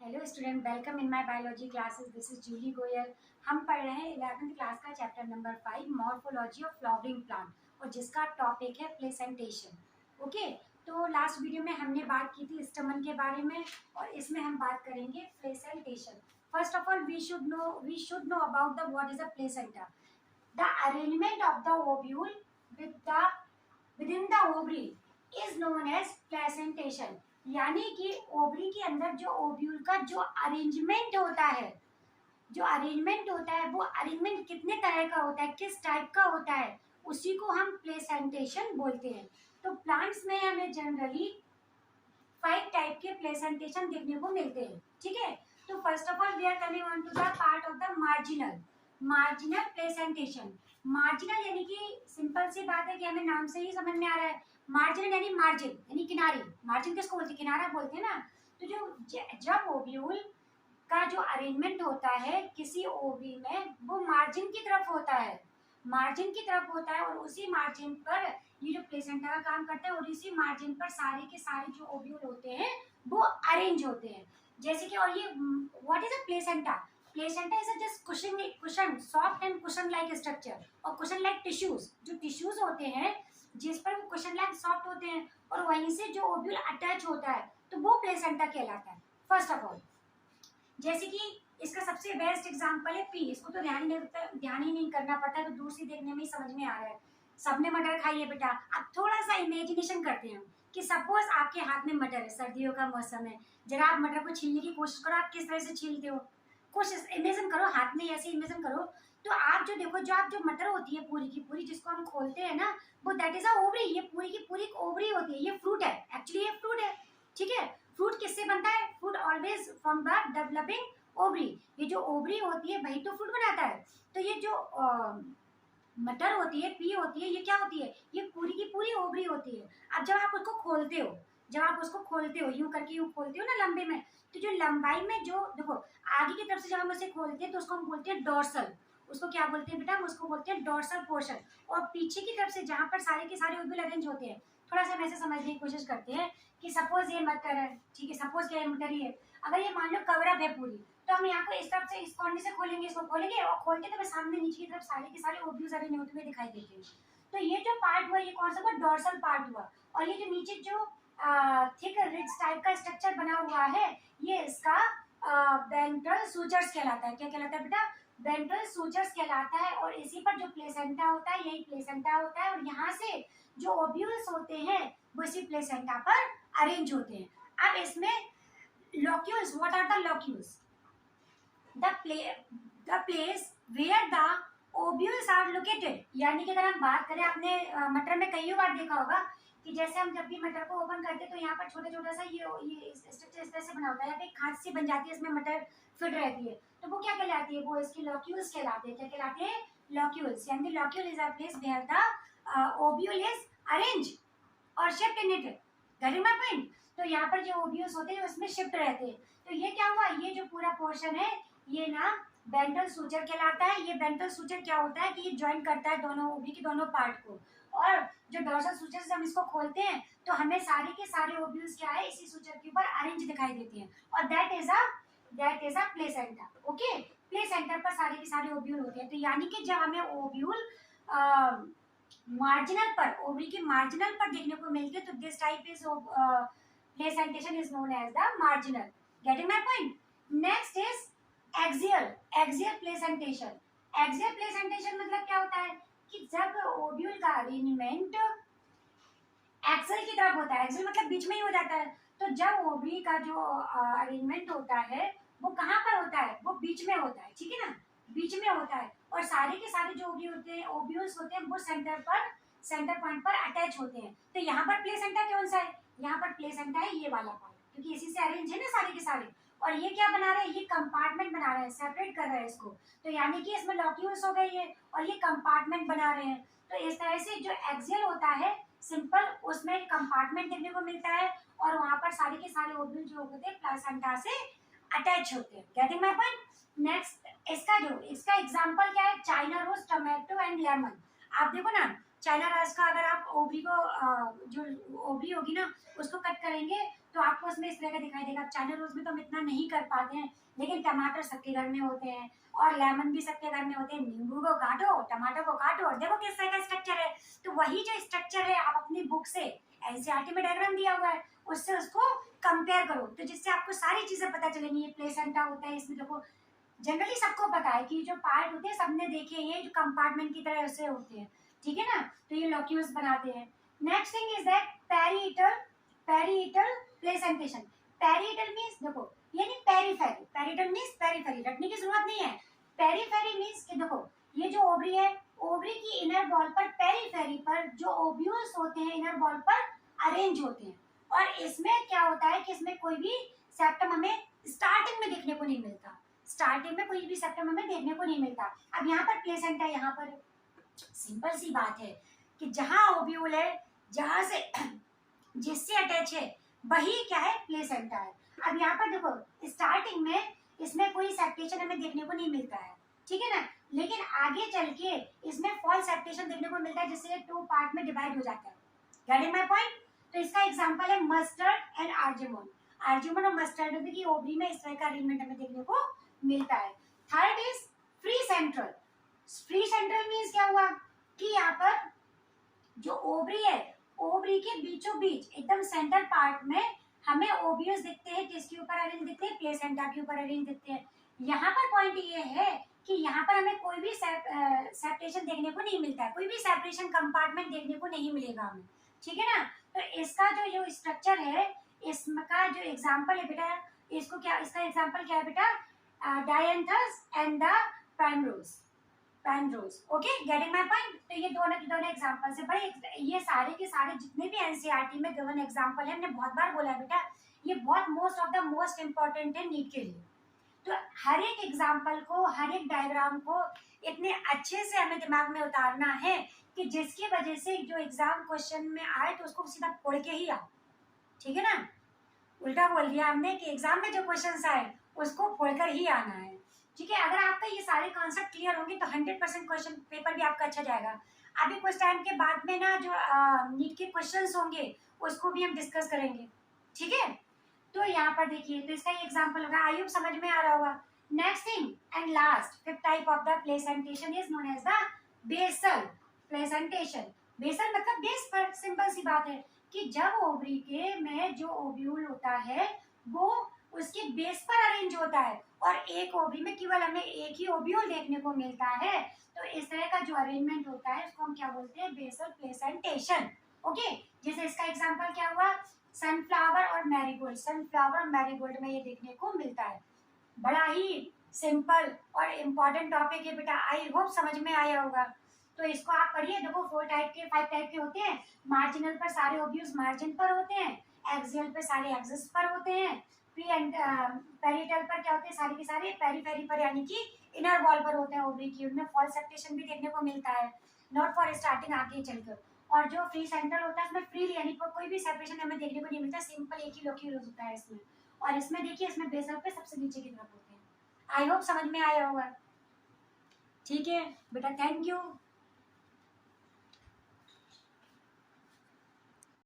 Hello student, welcome in my biology classes. This is Julie Goyal. हम पढ़ रहे हैं 11th क्लास का chapter number 5 morphology of flowering plant और जिसका टॉपिक है प्लेसेंटेशन। ओके, तो लास्ट वीडियो में हमने बात की थी स्टमन के बारे में और इसमें हम बात करेंगे placentation. First of all we should know about the what is a placenta. The arrangement of the ovule within the ovary is known as placentation। यानी कि ओवरी के अंदर जो ओव्यूल का जो अरेंजमेंट होता है, वो अरेंजमेंट कितने तरह का होता है, किस टाइप का होता है, उसी को हम प्लेसेंटेशन बोलते हैं। तो प्लांट्स में हमें जनरली 5 टाइप के प्लेसेंटेशन देखने को मिलते हैं। ठीक है, तो first of all we are coming on to the part of the marginal placentation. Marginal यानी कि सिंपल सी बात है कि हमें नाम से ही समझ में आ रहा है। मार्जिनल यानी मार्जिन यानी किनारे। मार्जिन किसको बोलते हैं? किनारा बोलते हैं ना। तो जब ओव्यूल का जो अरेंजमेंट होता है किसी ओवरी में, वो मार्जिन की तरफ होता है, और उसी मार्जिन पर ये जो प्लेसेंटा का काम करता है और इसी मार्जिन पर सारे के सारे जो ओव्यूल होते हैं वो अरेंज होते हैं। जैसे कि और ये what is a placenta? Placenta is a just cushion soft and cushion like structure और कुशन लाइक टिश्यूज। जो टिश्यूज होते हैं जिस पर वो कुशन लाइक सॉफ्ट होते हैं और वहीं से जो ओव्यूल अटैच होता है तो वो प्लेसेंटा कहलाता है। फर्स्ट ऑफ ऑल, जैसे कि इसका सबसे बेस्ट एग्जांपल है पी। इसको तो ध्यान ही नहीं करना पड़ता, तो दूर से देखने में ही समझ में आ रहा है। सबने मटर खाई है बेटा। अब थोड़ा सा इमेजिनेशन करते हैं कि सपोज आपके हाथ में मटर है, सर्दियों का मौसम है, जरा आप मटर को छीलने की कोशिश करो। आप किस तरह से छीलते हो? कोशिश इमेजिन करो, हाथ में ऐसे इमेजिन करो। तो आप जो देखो, जो आप जो मटर होती है पूरी की पूरी, जिसको हम खोलते हैं ना, वो दैट इज अ ओवरी। ये पूरी की पूरी ओवरी होती है। ये फ्रूट है, एक्चुअली ये फ्रूट है। ठीक है, फ्रूट किससे बनता है? Fruit always from the developing ovary. ये जो ओवरी होती है वही तो फ्रूट बनाता है। तो ये जो मटर होती है, पी होती है, ये क्या होती है? ये पूरी की पूरी ओवरी होती है। अब जब आप उसको खोलते हो, यूं करके यूं खोलते हो ना लंबे में, तो जो लंबाई में जो देखो आगे की तरफ से जब हम उसे खोलते हैं तो उसको हम बोलते हैं डोर्सल। उसको क्या बोलते हैं बेटा? हम उसको बोलते हैं डोर्सल पोर्शन। और पीछे की तरफ से जहाँ पर सारे के सारे ओव्यूल अरेंज होते हैं, थोड़ा सा हम ऐसे समझने की कोशिश करते हैं कि सपोज ये मटर है। ठीक है, सपोज क्या है? मटर ही है। अगर ये मान लो कवरअप है पूरी, तो हम यहाँ को इस तरफ से इस कोने से खोलेंगे, इसको खोलेंगे और खोलते तो सामने नीचे की तरफ सारे के सारे ओव्यूल्स अरेंज होते हुए दिखाई देते हैं। तो ये जो पार्ट हुआ, ये कौन सा हुआ? डोर्सल पार्ट हुआ। और ये जो नीचे जो थिक रिज टाइप का स्ट्रक्चर बना हुआ है, ये इसका वेंट्रल सूचर्स कहलाता है। क्या कहलाता है बेटा? वेंट्रल सूचर्स कहलाता है। और इसी पर जो प्लेसेंटा होता है, यही प्लेसेंटा होता है। और यहाँ से जो ओव्यूल्स होते हैं वो इसी प्लेसेंटा पर अरेंज होते हैं। अब इसमें locules, what are the locules? The place where the ovules are located। यानी कि अगर हम बात करें, आपने मटर में कई बार देखा होगा कि जैसे हम जब भी मटर को ओपन करते हैं तो यहाँ पर छोटा छोटा सा ये स्ट्रक्चर इस तरह से बना होता है। यहाँ पे खांच सी बन जाती है, इसमें मटर फिट रहती है, तो वो क्या कहलाती है? वो इसकी लॉक्यूल्स कहलाते हैं। क्या कहलाते हैं? लॉक्यूल्स। यानी locule is a place where the ovule is arrange और shift in it. Getting my point? तो यहाँ पर जो ओव्यूल्स होते हैं उसमें शिफ्ट रहते हैं। तो ये क्या हुआ? ये जो पूरा पोर्शन है ये ना वेंट्रल सूचर कहलाता है। ये वेंट्रल सूचर क्या होता है कि ये ज्वाइन करता है दोनों ओवरी के दोनों पार्ट को। और जो डोर्सल सूचर से हम इसको खोलते हैं तो हमें सारे के सारे ओव्यूल्स क्या है, इसी सूचर के ऊपर अरेंज दिखाई देते हैं। और that is a placenta. Okay, placenta पर सारे के सारे ओव्यूल होते हैं। तो यानी कि जब हमें ओव्यूल मार्जिनल पर, ओवरी के मार्जिनल पर देखने को मिलते, तो this type is placentation is known as the marginal. Getting my point? Next is axial placentation. Axial placentation मतलब क्या होता है कि जब ओव्यूल का अरेंजमेंट एक्सल की तरफ होता है, एक्सल मतलब बीच में ही हो जाता है, तो जब ओवरी का जो अरेंजमेंट होता है वो कहाँ पर होता है? वो बीच में होता है। ठीक है ना, बीच में होता है। और सारे के सारे जो ओव्यूल्स होते हैं वो सेंटर पॉइंट पर अटैच होते हैं। तो यहाँ पर प्लेसेंटा कौन सा है? यहाँ पर प्लेसेंटा है ये वाला पार्ट, क्योंकि इसी से अरेंज है ना सारे के सारे। और ये क्या बना रहे हैं? ये कंपार्टमेंट बना रहे हैं, सेपरेट कर रहे हैं इसको। तो यानी कि इसमें लॉक्यूल्स हो गई है और ये कंपार्टमेंट बना रहे हैं। तो इस तरह से जो एक्सियल होता है सिंपल, उसमें कंपार्टमेंट देखने को मिलता है और वहां पर सारे के सारे ओव्यूल जो होते हैं प्लेसेंटा से अटैच होते हैं। Getting my point? नेक्स्ट इसका एग्जांपल क्या है? China rose, tomato and lemon. आप देखो ना, चाइना रोज का अगर आप ओवरी को जो ओवरी होगी ना उसको कट करेंगे तो आपको उसमें इस तरह का दिखाई देगा। चाइना रोज में तो हम इतना नहीं कर पाते हैं, लेकिन टमाटर सबके घर में होते हैं और लेमन भी सबके घर में होते हैं। नींबू को काटो, टमाटर को काटो और देखो किस तरह का स्ट्रक्चर है। तो वही जो स्ट्रक्चर है आप अपनी बुक से, एनसीईआरटी में डायग्राम दिया हुआ है, उससे उसको कंपेयर करो, तो जिससे आपको सारी चीजें पता चलेंगी। ये प्लेसेंटा होता है, इसमें देखो जनरली सबको पता है कि जो पार्ट होते हैं सबने देखे हैं, जो कंपार्टमेंट की तरह ऐसे होते हैं, ठीक है ना। तो ये लोक्यूल्स बनाते हैं। Next thing is that parietal placentation. Parietal means देखो ये नहीं पेरीफेरी, पेरीटल मींस पेरीफेरी, रटने की जरूरत नहीं है। पेरीफेरी मींस कि देखो ये जो ओवरी है, ओवरी की इनर बॉल पर, पेरीफेरी पर जो ओव्यूल्स होते हैं इनर बॉल पर अरेंज होते हैं। और इसमें क्या होता है कि इसमें कोई भी सेप्टम हमें स्टार्टिंग में देखने को नहीं मिलता, स्टार्टिंग में कोई भी सेप्टम हमें देखने को नहीं मिलता। अब यहाँ पर प्लेसेंटा, यहाँ पर सिंपल सी बात है कि जहां ओव्यूल है, जहां से जिससे अटैच है वही क्या है, प्लेसेंटा है। अब यहाँ पर देखो स्टार्टिंग में इसमें कोई सेप्टेशन हमें देखने को नहीं मिलता है, ठीक है ना, लेकिन आगे चल के इसमें फॉल सेप्टेशन देखने को मिलता है, जिससे टू पार्ट में डिवाइड हो जाता है। Getting my point. तो इसका एग्जांपल है मस्टर्ड एंड आर्जेमोन। आर्जेमोन और मस्टर्ड की ओवरी में इस तरह का अरेंजमेंट हमें देखने को मिलता है। Third is free central. Free central means क्या हुआ कि यहाँ पर जो ओवरी है, ओवरी के बीचों बीच एकदम सेंटर पार्ट में हमें ओव्यूल्स दिखते हैं, किसके ऊपर अरेंज दिखते हैं, प्लेसेंटा के ऊपर अरेंज दिखते हैं। यहाँ पर पॉइंट ये है कि यहाँ पर हमें कोई भी सेपरेशन देखने को नहीं मिलता है, कोई भी सेपरेशन कंपार्टमेंट देखने को नहीं मिलेगा हमें, ठीक है ना। तो इसका जो स्ट्रक्चर है, इसका जो एग्जांपल है बेटा, इसको क्या, इसका एग्जांपल क्या है बेटा, dianthus and the primrose, okay, getting my point. तो ये दोनों के दोनों एग्जांपल्स है। बड़े ये सारे के सारे जितने भी एनसीईआरटी में गिवन एग्जांपल है, हमने बहुत बार बोला है बेटा, ये बहुत most of the most important है नीट के लिए। तो हर एक एग्जांपल को, हर एक डायग्राम को इतने अच्छे से हमें दिमाग में उतारना है कि जिसकी वजह से जो एग्जाम क्वेश्चन में आए तो उसको सीधा पढ़ के ही आओ, ठीक है ना। उल्टा बोल दिया हमने कि एग्जाम में जो क्वेश्चन आए उसको पढ़कर ही आना है, ठीक है। अगर आपका ये सारे कॉन्सेप्ट क्लियर होंगे तो 100% क्वेश्चन पेपर भी आपका अच्छा जाएगा। अभी कुछ टाइम के बाद में ना जो नीट के क्वेश्चंस होंगे उसको भी हम डिस्कस करेंगे, ठीक है। तो यहाँ पर देखिए, तो इसका एग्जांपल होगा, आई होप समझ में आ रहा होगा। Next thing and last, fifth type of the placentation is known as the basal placentation. Basal मतलब बेस पर, सिंपल सी बात है कि जब ओवरी के में जो ओव्यूल होता है वो उसके बेस पर अरेंज होता है और एक ओवरी में केवल हमें एक ही ओव्यूल देखने को मिलता है, तो इस तरह का जो अरेंजमेंट होता है उसको हम क्या बोलते हैं, बेसल प्लेसेंटेशन, ओके। जैसे इसका एग्जांपल क्या हुआ, सनफ्लावर और मैरीगोल्ड। सनफ्लावर और मैरीगोल्ड में ये देखने को मिलता है। बड़ा ही सिंपल और इम्पोर्टेंट टॉपिक है बेटा, आई होप समझ में आया होगा। तो इसको आप पढ़िए। देखो 5 टाइप के होते हैं। मार्जिनल पर सारे ओब्यूज मार्जिन पर होते हैं, एक्सियल पे सारे एक्सिस पर होते हैं, प्री एंड पेरिटल पर क्या होते हैं, सारे के सारे पेरीफेरी पर यानी कि इनर वॉल पर होते हैं ओवरी की। उनमें फॉल सेप्टेशन भी देखने को मिलता है, नॉट फॉर स्टार्टिंग, आगे चलकर। और जो फ्री सेंट्रल होता है उसमें फ्रीली यानी कोई भी सेपरेशन हमें देखने को नहीं मिलता, सिंपल एक ही लोक्यूल्स होता है इसमें। और इसमें देखिए, इसमें बेसल पे सबसे नीचे की तरफ होते हैं। आई होप समझ में आया होगा, ठीक है बेटा, थैंक यू।